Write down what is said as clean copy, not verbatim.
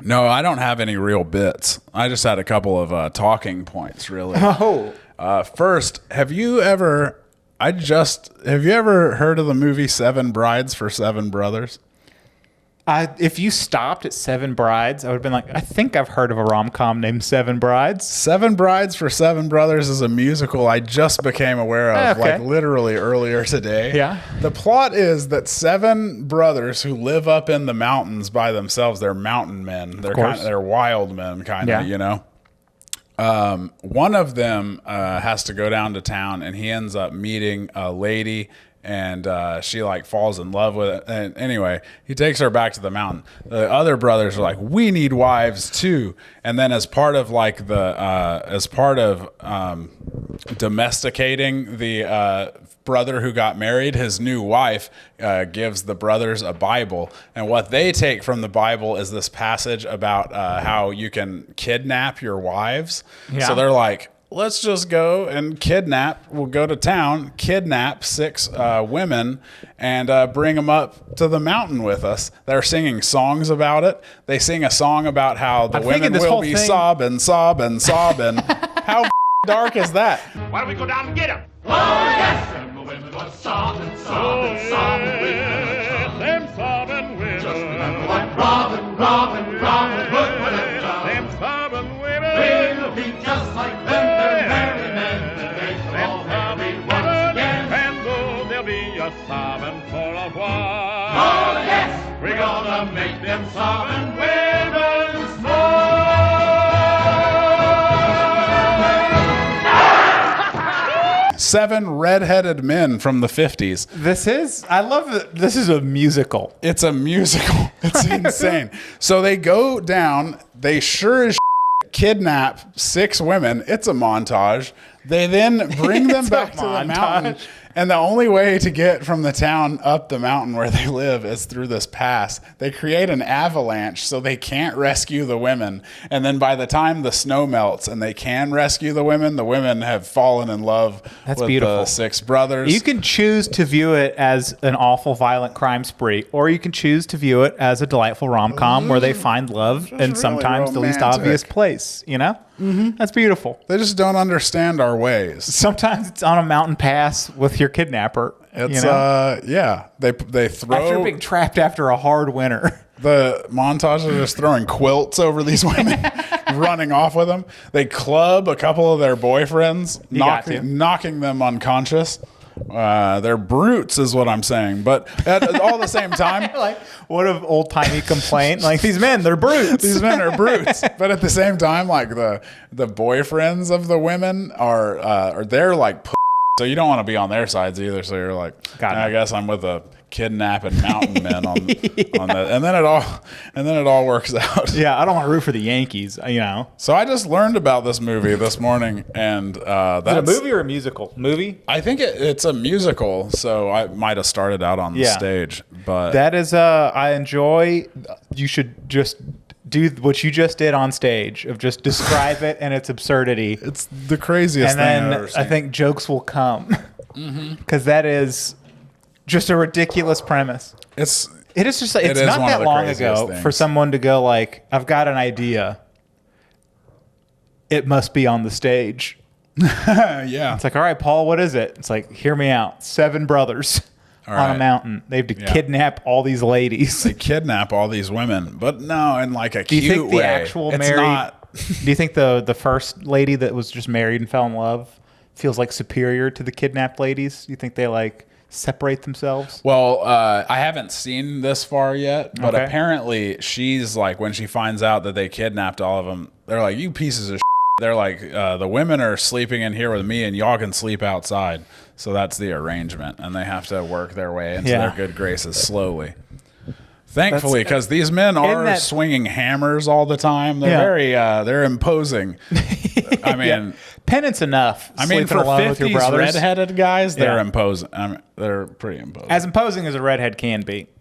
No, I don't have any real bits. I just had a couple of talking points, really. Oh, First, have you ever heard of the movie Seven Brides for Seven Brothers? if you stopped at Seven Brides, I would have been like, I think I've heard of a rom-com named Seven Brides. Seven Brides for Seven Brothers is a musical I just became aware of, Okay. like literally earlier today. Yeah. The plot is that seven brothers who live up in the mountains by themselves, they're mountain men. They're wild men, kind of, Yeah. you know. One of them has to go down to town, and he ends up meeting a lady, and she like falls in love with it. And anyway, he takes her back to the mountain. The other brothers are like, we need wives too. And then as part of like domesticating the brother who got married, his new wife gives the brothers a Bible, and what they take from the Bible is this passage about how you can kidnap your wives. Yeah. So they're like, let's just go and we'll go to town, kidnap 6 women, and bring them up to the mountain with us. They're singing songs about it. They sing a song about how the women will be sobbing. How dark is that? Why don't we go down and get him? Oh, yes! And the women were sobbing with them sobbing women. Just remember what Robin Hood would have done. Them sobbing women will be just like them. They're merry men. They shall all marry once again. And though they'll be a sobbing for a while. Oh, yes! We're gonna make them sobbing women smile. 7 redheaded men from the 50s. I love that this is a musical. It's a musical. It's insane. So they go down. They sure as kidnap 6 women. It's a montage. They then bring them back to the mountain. And the only way to get from the town up the mountain where they live is through this pass. They create an avalanche so they can't rescue the women. And then by the time the snow melts and they can rescue the women have fallen in love with beautiful. the 6 brothers. You can choose to view it as an awful, violent crime spree, or you can choose to view it as a delightful rom-com where they find love in really sometimes the least romantic. obvious place, you know? Mm-hmm. That's beautiful. They just don't understand our ways. Sometimes it's on a mountain pass with your kidnapper. It's you know? they throw After being trapped after a hard winter. the montage of just throwing quilts over these women, running off with them. They club a couple of their boyfriends, knocking them unconscious. They're brutes, is what I'm saying. But at all the same time, Like, what an old-timey complaint. Like, these men, they're brutes. these men are brutes. But at the same time, like the boyfriends of the women are they're like. So you don't want to be on their sides either. So you're like, I guess I'm with a kidnapping mountain men on that, and then it all works out. Yeah, I don't want to root for the Yankees, you know. So I just learned about this movie this morning, and that's Is it a movie or a musical? Movie? I think it's a musical, so I might have started out on the stage, but That is, I enjoy. You should just do what you just did on stage of just describe it and its absurdity. it's the craziest And thing I've then ever seen. I think jokes will come because that is just a ridiculous premise. it is It's not one of that the long craziest ago things. for someone to go like, I've got an idea. It must be on the stage. yeah. It's like, all right, Paul, what is it? It's like, hear me out. 7 brothers on right. a mountain. They have to kidnap all these ladies. They kidnap all these women, but no, in like a Do you cute think the way. actual It's married? not. Do you think the first lady that was just married and fell in love feels like superior to the kidnapped ladies? Do you think they like separate themselves? Well, I haven't seen this far yet, but Okay. apparently she's like, when she finds out that they kidnapped all of them, they're like, you pieces of shit. They're like, the women are sleeping in here with me and y'all can sleep outside. So that's the arrangement. And they have to work their way into their good graces slowly. Thankfully, because these men are swinging hammers all the time. They're they're imposing. I mean, penance enough. I mean, sleeping for alone with your 50s brothers. redheaded guys, they're Yeah. imposing. I mean, they're pretty imposing. As imposing as a redhead can be.